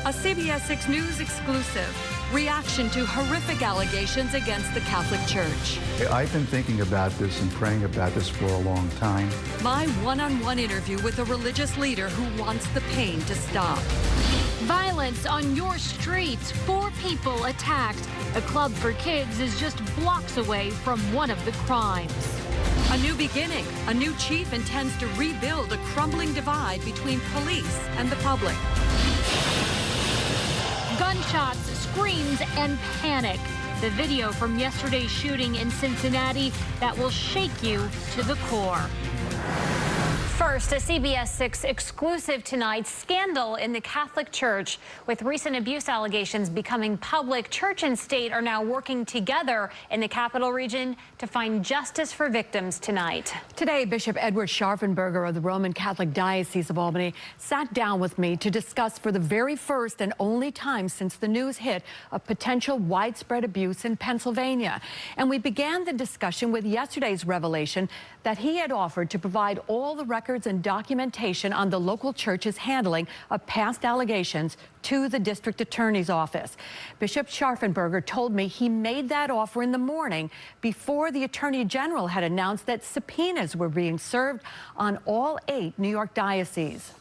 A CBS 6 News exclusive. Reaction to horrific allegations against the Catholic Church. I've been thinking about this and praying about this for a long time. My one-on-one interview with a religious leader who wants the pain to stop. Violence on your streets. 4 people attacked. A club for kids is just blocks away from one of the crimes. A new beginning. A new chief intends to rebuild a crumbling divide between police and the public. Gunshots, screams, and panic. The video from yesterday's shooting in Cincinnati that will shake you to the core. First, a CBS 6 exclusive tonight. Scandal in the Catholic Church. With recent abuse allegations becoming public, church and state are now working together in the capital region to find justice for victims tonight. Today, Bishop Edward Scharfenberger of the Roman Catholic Diocese of Albany sat down with me to discuss for the very first and only time since the news hit of potential widespread abuse in Pennsylvania. And we began the discussion with yesterday's revelation that he had offered to provide all the records and documentation on the local church's handling of past allegations to the district attorney's office. Bishop Scharfenberger told me he made that offer in the morning before the attorney general had announced that subpoenas were being served on all 8 New York dioceses.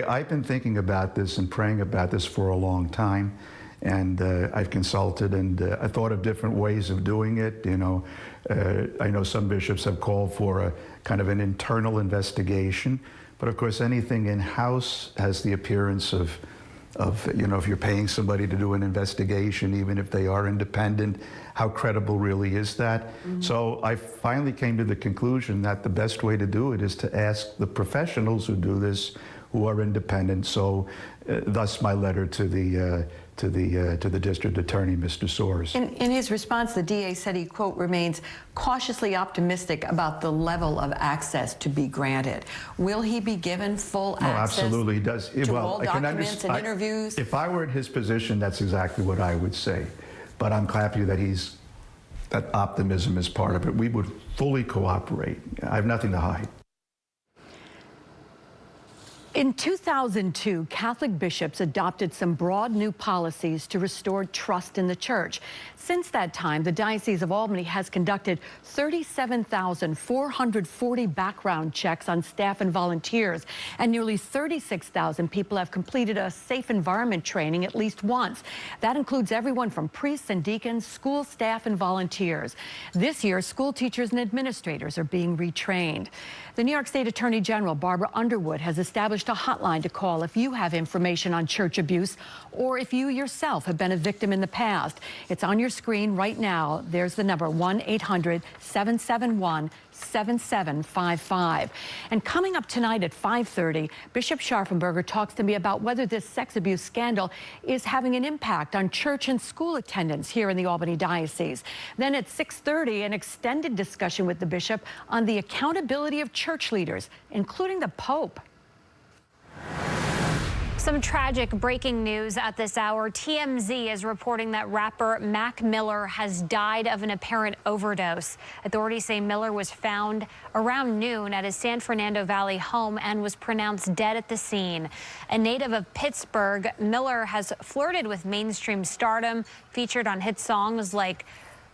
I've been thinking about this and praying about this for a long time. And I've consulted and I thought of different ways of doing it. You know, I know some bishops have called for a kind of an internal investigation, but of course anything in-house has the appearance of, you know, if you're paying somebody to do an investigation, even if they are independent, how credible really is that? Mm-hmm. So I finally came to the conclusion that the best way to do it is to ask the professionals who do this, who are independent. So thus my letter to the district attorney, Mr. Soares. In his response, the DA said he, quote, remains cautiously optimistic about the level of access to be granted. Will he be given full access? Absolutely, he does. To all documents and interviews? If I were in his position, that's exactly what I would say. But I'm happy that that optimism is part of it. We would fully cooperate. I have nothing to hide. In 2002, Catholic bishops adopted some broad new policies to restore trust in the church. Since that time, the Diocese of Albany has conducted 37,440 background checks on staff and volunteers, and nearly 36,000 people have completed a safe environment training at least once. That includes everyone from priests and deacons, school staff, and volunteers. This year, school teachers and administrators are being retrained. The New York State Attorney General, Barbara Underwood, has established a hotline to call if you have information on church abuse or if you yourself have been a victim in the past. It's on your screen right now. There's the number, 1-800-771-7755. And coming up tonight at 5:30, Bishop Scharfenberger talks to me about whether this sex abuse scandal is having an impact on church and school attendance here in the Albany Diocese. Then at 6:30, an extended discussion with the bishop on the accountability of church leaders, including the Pope. Some tragic breaking news at this hour. TMZ is reporting that rapper Mac Miller has died of an apparent overdose. Authorities say Miller was found around noon at his San Fernando Valley home and was pronounced dead at the scene. A native of Pittsburgh, Miller has flirted with mainstream stardom, featured on hit songs like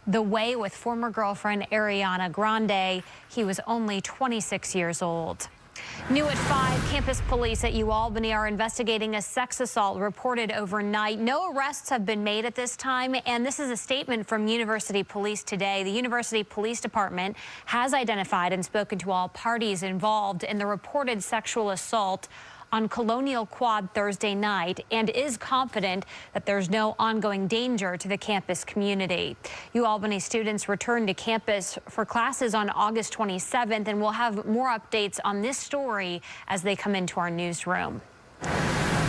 The Way with former girlfriend Ariana Grande. He was only 26 years old. New at 5, campus police at UAlbany are investigating a sex assault reported overnight. No arrests have been made at this time, and this is a statement from University Police today. The University Police Department has identified and spoken to all parties involved in the reported sexual assault on Colonial Quad Thursday night and is confident that there's no ongoing danger to the campus community. UAlbany students return to campus for classes on August 27th, and we'll have more updates on this story as they come into our newsroom.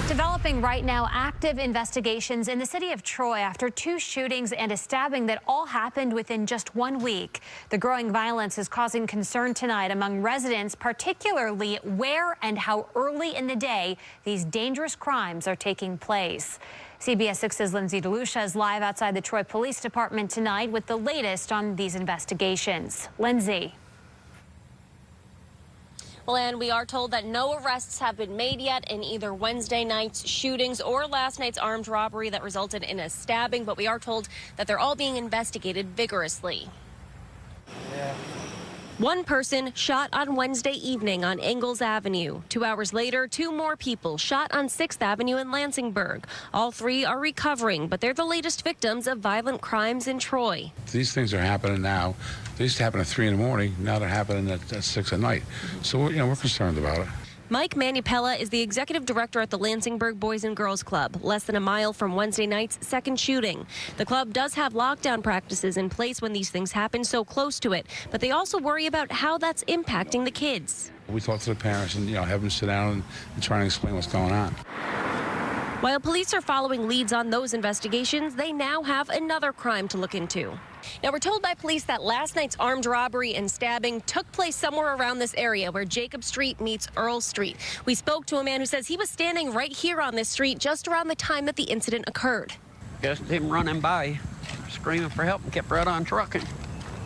Developing right now, active investigations in the city of Troy after 2 shootings and a stabbing that all happened within just 1 week. The growing violence is causing concern tonight among residents, particularly where and how early in the day these dangerous crimes are taking place. CBS 6's Lindsay DeLucia is live outside the Troy Police Department tonight with the latest on these investigations. Lindsay. Well, and we are told that no arrests have been made yet in either Wednesday night's shootings or last night's armed robbery that resulted in a stabbing, but we are told that they're all being investigated vigorously. One person shot on Wednesday evening on Ingalls Avenue. 2 hours later, 2 more people shot on 6th Avenue in Lansingburg. All 3 are recovering, but they're the latest victims of violent crimes in Troy. These things are happening now. They used to happen at 3 in the morning. Now they're happening at 6 at night. So, we're concerned about it. Mike Manipella is the executive director at the Lansingburg Boys and Girls Club, less than a mile from Wednesday night's second shooting. The club does have lockdown practices in place when these things happen so close to it, but they also worry about how that's impacting the kids. We talk to the parents and, have them sit down and try and explain what's going on. While police are following leads on those investigations, they now have another crime to look into. Now, we're told by police that last night's armed robbery and stabbing took place somewhere around this area where Jacob Street meets Earl Street. We spoke to a man who says he was standing right here on this street just around the time that the incident occurred. Just him running by, screaming for help, and kept right on trucking.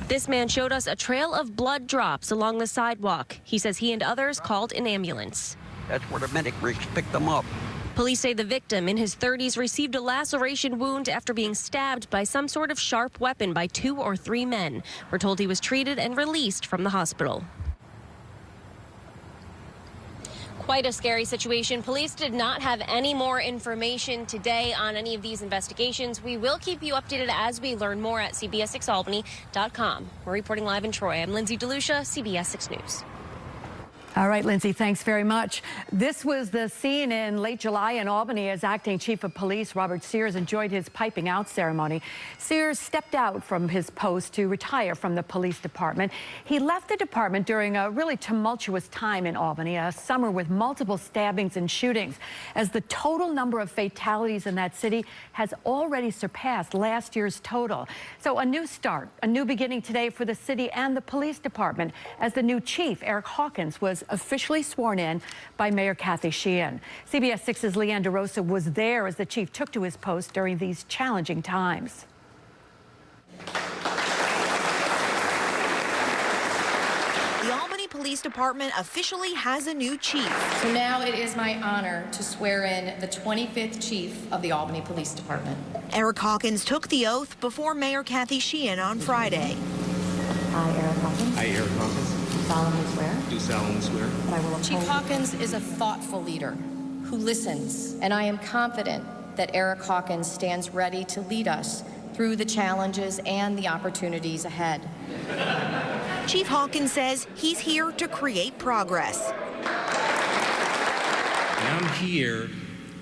This man showed us a trail of blood drops along the sidewalk. He says he and others called an ambulance. That's where the medic rigs picked them up. Police say the victim, in his 30s, received a laceration wound after being stabbed by some sort of sharp weapon by 2 or 3 men. We're told he was treated and released from the hospital. Quite a scary situation. Police did not have any more information today on any of these investigations. We will keep you updated as we learn more at CBS6Albany.com. We're reporting live in Troy. I'm Lindsay DeLucia, CBS 6 News. All right, Lindsay, thanks very much. This was the scene in late July in Albany as Acting Chief of Police Robert Sears enjoyed his piping out ceremony. Sears stepped out from his post to retire from the police department. He left the department during a really tumultuous time in Albany, a summer with multiple stabbings and shootings, as the total number of fatalities in that city has already surpassed last year's total. So a new start, a new beginning today for the city and the police department as the new chief, Eric Hawkins, was officially sworn in by Mayor Kathy Sheehan. CBS 6's Leanne DeRosa was there as the chief took to his post during these challenging times. The Albany Police Department officially has a new chief. So now it is my honor to swear in the 25th chief of the Albany Police Department. Eric Hawkins took the oath before Mayor Kathy Sheehan on Friday. I, Eric Hawkins. I, Eric Hawkins. Solemnly swear. Do solemnly swear. That I will uphold. Chief Hawkins is a thoughtful leader who listens, and I am confident that Eric Hawkins stands ready to lead us through the challenges and the opportunities ahead. Chief Hawkins says he's here to create progress. And I'm here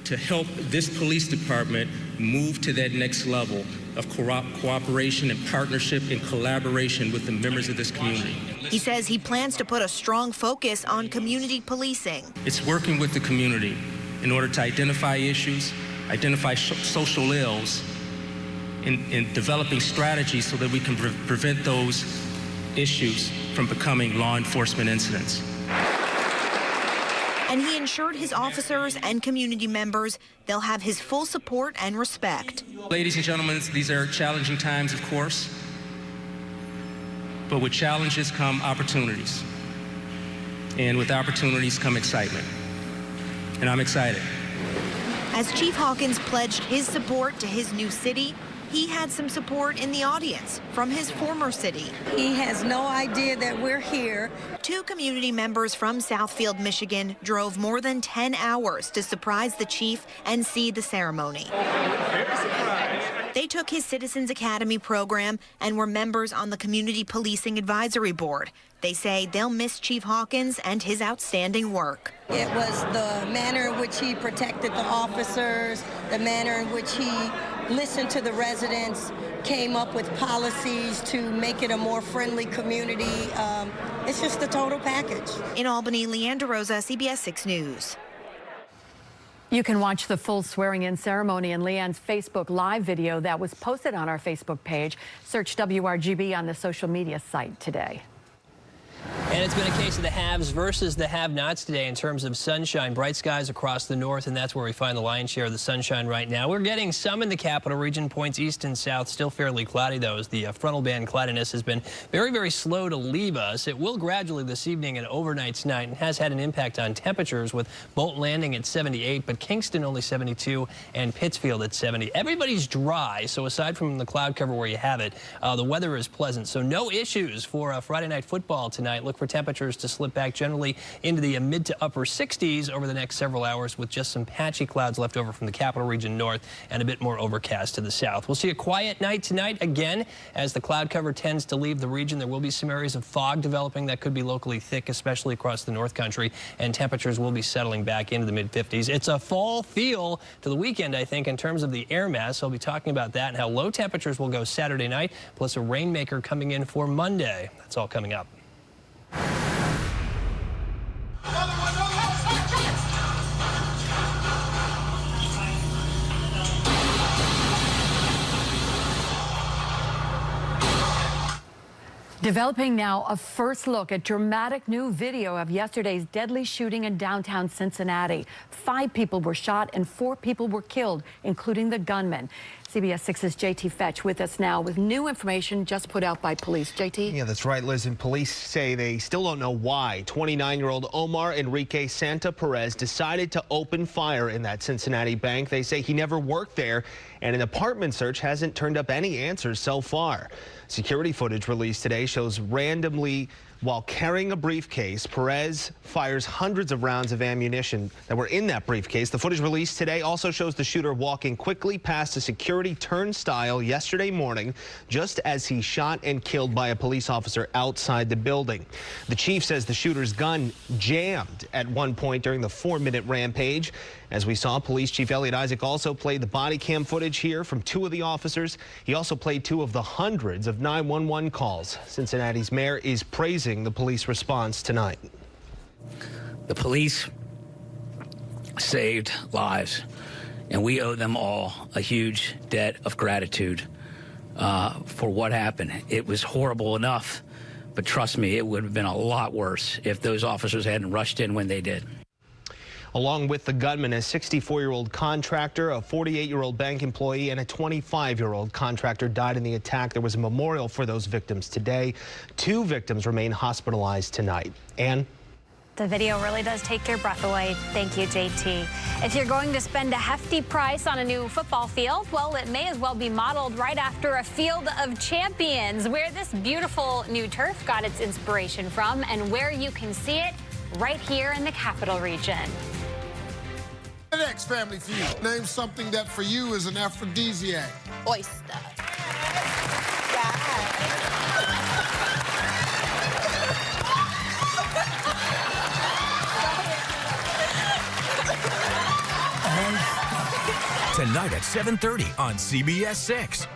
to help this police department move to that next level of cooperation and partnership and collaboration with the members of this community. He says he plans to put a strong focus on community policing. It's working with the community in order to identify issues, identify social ills, and developing strategies so that we can prevent those issues from becoming law enforcement incidents. And he ensured his officers and community members they'll have his full support and respect. Ladies and gentlemen, these are challenging times, of course, but with challenges come opportunities. And with opportunities come excitement. And I'm excited. As Chief Hawkins pledged his support to his new city, he had some support in the audience from his former city. He has no idea that we're here. 2 community members from Southfield, Michigan drove more than 10 hours to surprise the chief and see the ceremony. Very surprised. They took his Citizens Academy program and were members on the Community Policing Advisory Board. They say they'll miss Chief Hawkins and his outstanding work. It was the manner in which he protected the officers, the manner in which he listened to the residents, came up with policies to make it a more friendly community. It's just the total package. In Albany, Leanne DeRosa, CBS 6 News. You can watch the full swearing-in ceremony in Leanne's Facebook Live video that was posted on our Facebook page. Search WRGB on the social media site today. And And it's been a case of the haves versus the have-nots today in terms of sunshine. Bright skies across the north, and that's where we find the lion's share of the sunshine right now. We're getting some in the capital region, points east and south. Still fairly cloudy, though, as the frontal band cloudiness has been very, very slow to leave us. It will gradually this evening and overnight tonight, and has had an impact on temperatures, with Bolton Landing at 78, but Kingston only 72, and Pittsfield at 70. Everybody's dry, so aside from the cloud cover where you have it, the weather is pleasant. So no issues for Friday night football tonight. Look for temperatures to slip back generally into the mid to upper 60s over the next several hours, with just some patchy clouds left over from the capital region north and a bit more overcast to the south. We'll see a quiet night tonight again as the cloud cover tends to leave the region. There will be some areas of fog developing that could be locally thick, especially across the north country, and temperatures will be settling back into the mid 50s. It's a fall feel to the weekend, I think, in terms of the air mass. I'll be talking about that and how low temperatures will go Saturday night, plus a rainmaker coming in for Monday. That's all coming up. Developing now, a first look at dramatic new video of yesterday's deadly shooting in downtown Cincinnati. 5 people were shot and 4 people were killed, including the gunman. CBS 6's JT Fetch with us now with new information just put out by police. JT? Yeah, that's right, Liz. And police say they still don't know why 29-year-old Omar Enrique Santa Perez decided to open fire in that Cincinnati bank. They say he never worked there, and an apartment search hasn't turned up any answers so far. Security footage released today shows randomly, while carrying a briefcase, Perez fires hundreds of rounds of ammunition that were in that briefcase. The footage released today also shows the shooter walking quickly past a security turnstile yesterday morning, just as he shot and killed by a police officer outside the building. The chief says the shooter's gun jammed at one point during the 4-minute rampage. As we saw, Police Chief Elliot Isaac also played the body cam footage here from 2 of the officers. He also played 2 of the hundreds of 911 calls. Cincinnati's mayor is praising the police response tonight. The police saved lives, and we owe them all a huge debt of gratitude for what happened. It was horrible enough, but trust me, it would have been a lot worse if those officers hadn't rushed in when they did. Along with the gunman, a 64-year-old contractor, a 48-year-old bank employee, and a 25-year-old contractor died in the attack. There was a memorial for those victims today. 2 victims remain hospitalized tonight. Ann? The video really does take your breath away. Thank you, JT. If you're going to spend a hefty price on a new football field, well, it may as well be modeled right after a Field of Champions, where this beautiful new turf got its inspiration from, and where you can see it right here in the capital region. The next Family Feud. Name something that for you is an aphrodisiac. Oyster. Tonight at 7:30 on CBS 6.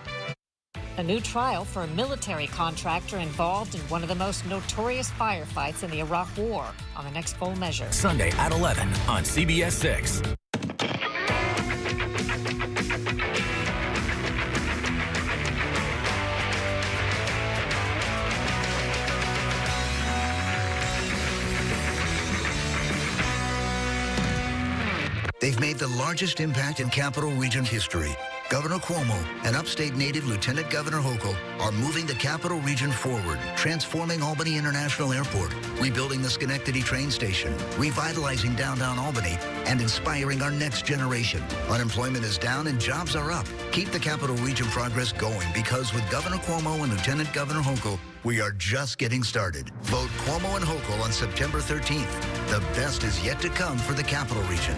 A new trial for a military contractor involved in one of the most notorious firefights in the Iraq War on the next Full Measure. Sunday at 11 on CBS 6. They've made the largest impact in Capital Region history. Governor Cuomo and upstate native Lieutenant Governor Hochul are moving the Capital Region forward, transforming Albany International Airport, rebuilding the Schenectady train station, revitalizing downtown Albany, and inspiring our next generation. Unemployment is down and jobs are up. Keep the Capital Region progress going, because with Governor Cuomo and Lieutenant Governor Hochul, we are just getting started. Vote Cuomo and Hochul on September 13th. The best is yet to come for the Capital Region.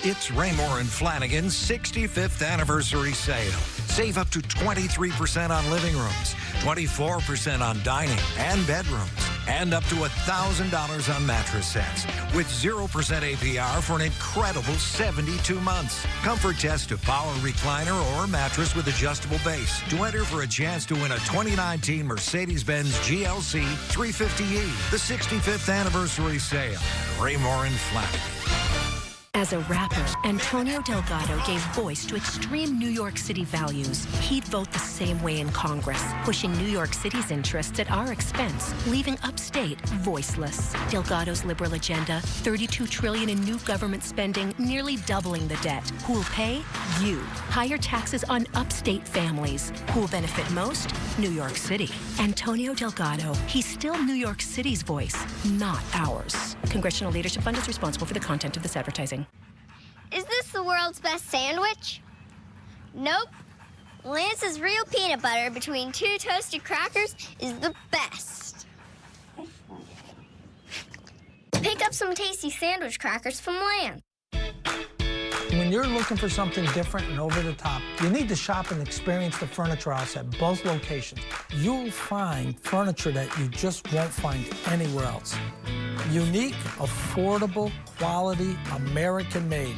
It's Raymore and Flanagan's 65th anniversary sale. Save up to 23% on living rooms, 24% on dining and bedrooms, and up to $1,000 on mattress sets with 0% APR for an incredible 72 months. Comfort test to power recliner or mattress with adjustable base to enter for a chance to win a 2019 Mercedes-Benz GLC 350e. The 65th anniversary sale. Raymore and Flanagan. As a rapper, Antonio Delgado gave voice to extreme New York City values. He'd vote the same way in Congress, pushing New York City's interests at our expense, leaving upstate voiceless. Delgado's liberal agenda, $32 trillion in new government spending, nearly doubling the debt. Who'll pay? You. Higher taxes on upstate families. Who'll benefit most? New York City. Antonio Delgado. He's still New York City's voice, not ours. Congressional Leadership Fund is responsible for the content of this advertising. Is this the world's best sandwich? Nope. Lance's real peanut butter between two toasted crackers is the best. Pick up some tasty sandwich crackers from Lance. When you're looking for something different and over the top, you need to shop and experience the Furniture House at both locations. You'll find furniture that you just won't find anywhere else. Unique, affordable, quality, American-made.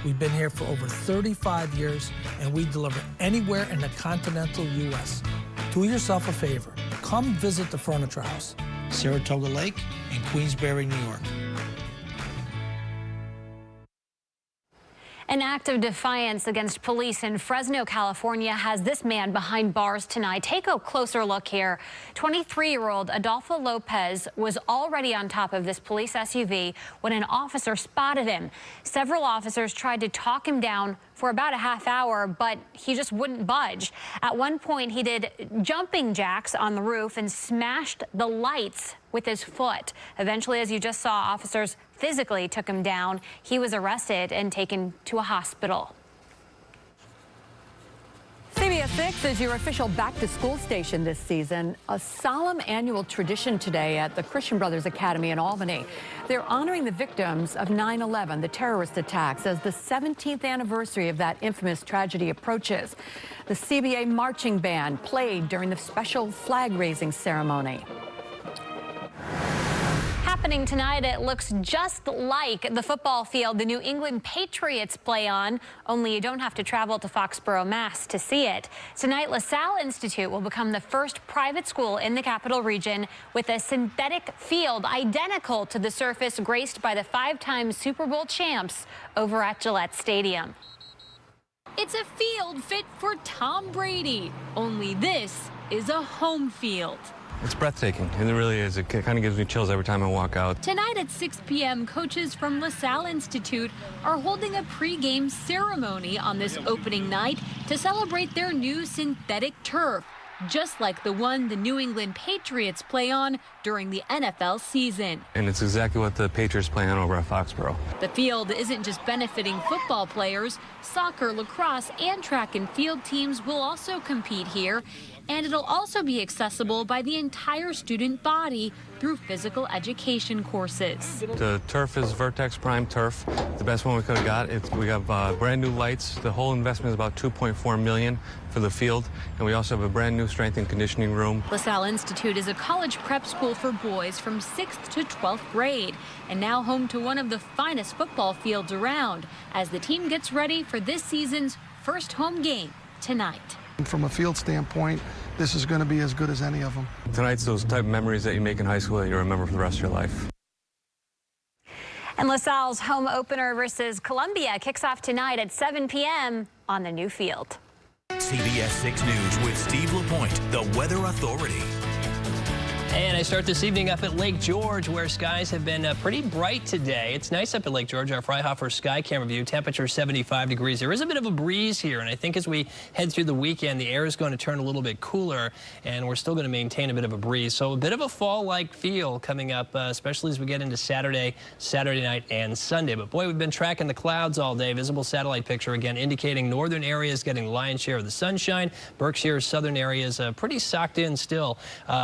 We've been here for over 35 years, and we deliver anywhere in the continental U.S. Do yourself a favor. Come visit the Furniture House, Saratoga Lake in Queensbury, New York. An act of defiance against police in Fresno, California has this man behind bars tonight. Take a closer look here. 23-year-old Adolfo Lopez was already on top of this police SUV when an officer spotted him. Several officers tried to talk him down for about a half hour, but he just wouldn't budge. At one point, he did jumping jacks on the roof and smashed the lights with his foot. Eventually, as you just saw, officers physically took him down. He was arrested and taken to a hospital. CBS 6 is your official back-to-school station this season. A solemn annual tradition today at the Christian Brothers Academy in Albany. They're honoring the victims of 9/11, the terrorist attacks, as the 17th anniversary of that infamous tragedy approaches. The CBA marching band played during the special flag-raising ceremony. Happening tonight, it looks just like the football field the New England Patriots play on, only you don't have to travel to Foxborough, Mass. to see it. Tonight, LaSalle Institute will become the first private school in the capital region with a synthetic field identical to the surface graced by the 5-time Super Bowl champs over at Gillette Stadium. It's a field fit for Tom Brady, only this is a home field. It's breathtaking, and it really is. It kind of gives me chills every time I walk out. Tonight at 6 p.m., coaches from LaSalle Institute are holding a pregame ceremony on this opening night to celebrate their new synthetic turf, just like the one the New England Patriots play on during the NFL season. And it's exactly what the Patriots play on over at Foxborough. The field isn't just benefiting football players. Soccer, lacrosse, and track and field teams will also compete here. And it'll also be accessible by the entire student body through physical education courses. The turf is Vertex Prime Turf, the best one we could have got. We have brand new lights. The whole investment is about $2.4 million for the field, and we also have a brand new strength and conditioning room. LaSalle Institute is a college prep school for boys from 6th to 12th grade, and now home to one of the finest football fields around as the team gets ready for this season's first home game tonight. From a field standpoint, this is going to be as good as any of them. Tonight's those type of memories that you make in high school that you remember for the rest of your life. And LaSalle's home opener versus Columbia kicks off tonight at 7 p.m. on the new field. CBS 6 News with Steve LaPointe, the Weather Authority. And I start this evening up at Lake George, where skies have been pretty bright today. It's nice up at Lake George. Our Freihofer sky camera view, temperature 75 degrees. There is a bit of a breeze here, and I think as we head through the weekend, the air is going to turn a little bit cooler, and we're still going to maintain a bit of a breeze. So a bit of a fall-like feel coming up, especially as we get into Saturday night, and Sunday. But boy, we've been tracking the clouds all day. Visible satellite picture again indicating northern areas getting the lion's share of the sunshine. Berkshire's southern areas pretty socked in still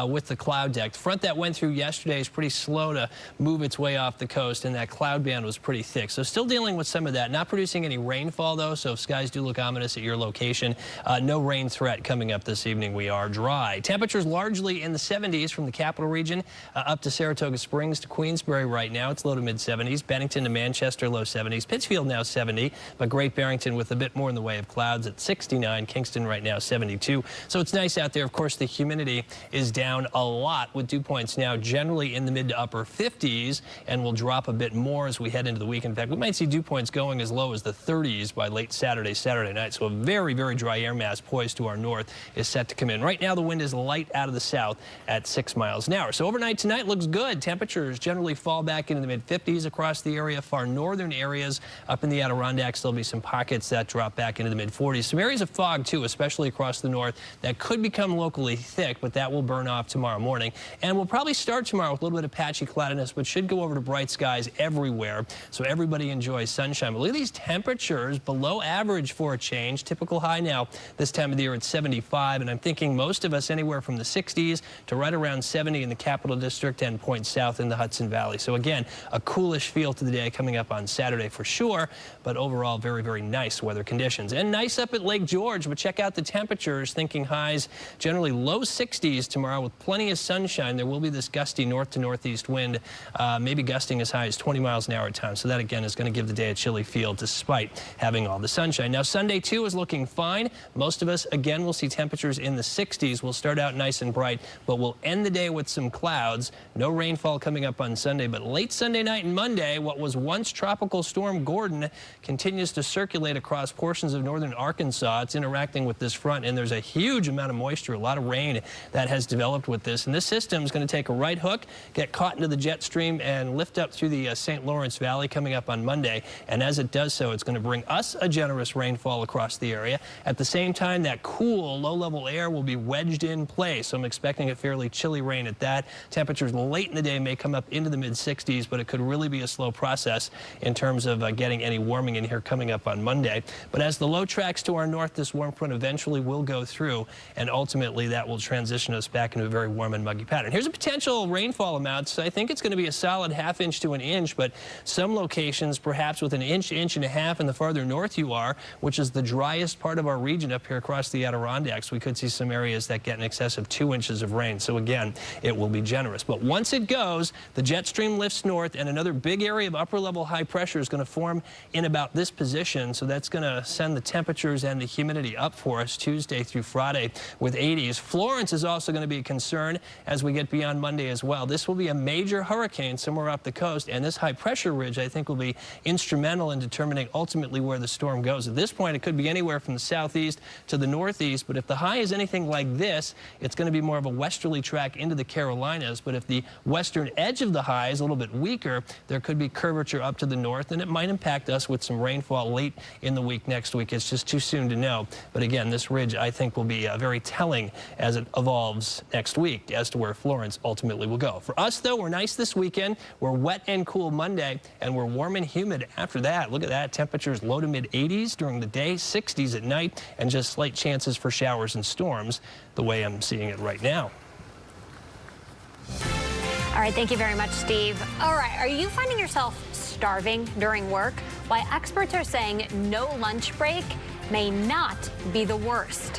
with the cloud deck. The front that went through yesterday is pretty slow to move its way off the coast, and that cloud band was pretty thick. So still dealing with some of that. Not producing any rainfall, though, so if skies do look ominous at your location, no rain threat coming up this evening. We are dry. Temperatures largely in the 70s from the capital region up to Saratoga Springs to Queensbury right now. It's low to mid-70s. Bennington to Manchester, low 70s. Pittsfield now 70, but Great Barrington with a bit more in the way of clouds at 69. Kingston right now 72. So it's nice out there. Of course, the humidity is down a lot. hot with dew points now generally in the mid to upper 50s and will drop a bit more as we head into the week. In fact, we might see dew points going as low as the 30s by late Saturday night. So a very, very dry air mass poised to our north is set to come in. Right now, the wind is light out of the south at 6 miles an hour. So overnight tonight looks good. Temperatures generally fall back into the mid 50s across the area. Far northern areas up in the Adirondacks, there'll be some pockets that drop back into the mid 40s. Some areas of fog too, especially across the north, that could become locally thick, but that will burn off tomorrow morning. And we'll probably start tomorrow with a little bit of patchy cloudiness, but should go over to bright skies everywhere. So everybody enjoys sunshine. But look at these temperatures below average for a change. Typical high now this time of the year at 75, and I'm thinking most of us anywhere from the 60s to right around 70 in the Capital District and points south in the Hudson Valley. So again, a coolish feel to the day coming up on Saturday for sure, but overall very, very nice weather conditions. And nice up at Lake George, but check out the temperatures, thinking highs generally low 60s tomorrow with plenty of sunshine. There will be this gusty north to northeast wind, maybe gusting as high as 20 miles an hour at times. So that again is going to give the day a chilly feel despite having all the sunshine. Now Sunday too is looking fine. Most of us again will see temperatures in the 60s. We'll start out nice and bright, but we'll end the day with some clouds. No rainfall coming up on Sunday, but late Sunday night and Monday, what was once Tropical Storm Gordon continues to circulate across portions of northern Arkansas. It's interacting with this front, and there's a huge amount of moisture, a lot of rain that has developed with this. And this system is going to take a right hook, get caught into the jet stream, and lift up through the St. Lawrence Valley coming up on Monday. And as it does so, it's going to bring us a generous rainfall across the area. At the same time, that cool, low-level air will be wedged in place. So I'm expecting a fairly chilly rain at that. Temperatures late in the day may come up into the mid-60s, but it could really be a slow process in terms of getting any warming in here coming up on Monday. But as the low tracks to our north, this warm front eventually will go through, and ultimately that will transition us back into a very warm and muggy pattern. Here's a potential rainfall amount. So I think it's going to be a solid ½ inch to an inch, but some locations perhaps with an inch, inch and a half in the farther north you are, which is the driest part of our region up here across the Adirondacks. We could see some areas that get in excess of 2 inches of rain. So again, it will be generous. But once it goes, the jet stream lifts north, and another big area of upper level high pressure is going to form in about this position. So that's going to send the temperatures and the humidity up for us Tuesday through Friday with 80s. Florence is also going to be a concern as we get beyond Monday as well. This will be a major hurricane somewhere up the coast, and this high pressure ridge I think will be instrumental in determining ultimately where the storm goes. At this point, it could be anywhere from the southeast to the northeast, but if the high is anything like this, it's going to be more of a westerly track into the Carolinas. But if the western edge of the high is a little bit weaker, there could be curvature up to the north, and it might impact us with some rainfall late in the week next week. It's just too soon to know. But again, this ridge I think will be very telling as it evolves next week as to where Florence ultimately will go. For us, though, we're nice this weekend. We're wet and cool Monday, and we're warm and humid after that. Look at that. Temperatures low to mid 80s during the day, 60s at night, and just slight chances for showers and storms the way I'm seeing it right now. All right, thank you very much, Steve. All right, are you finding yourself starving during work? Why experts are saying no lunch break may not be the worst.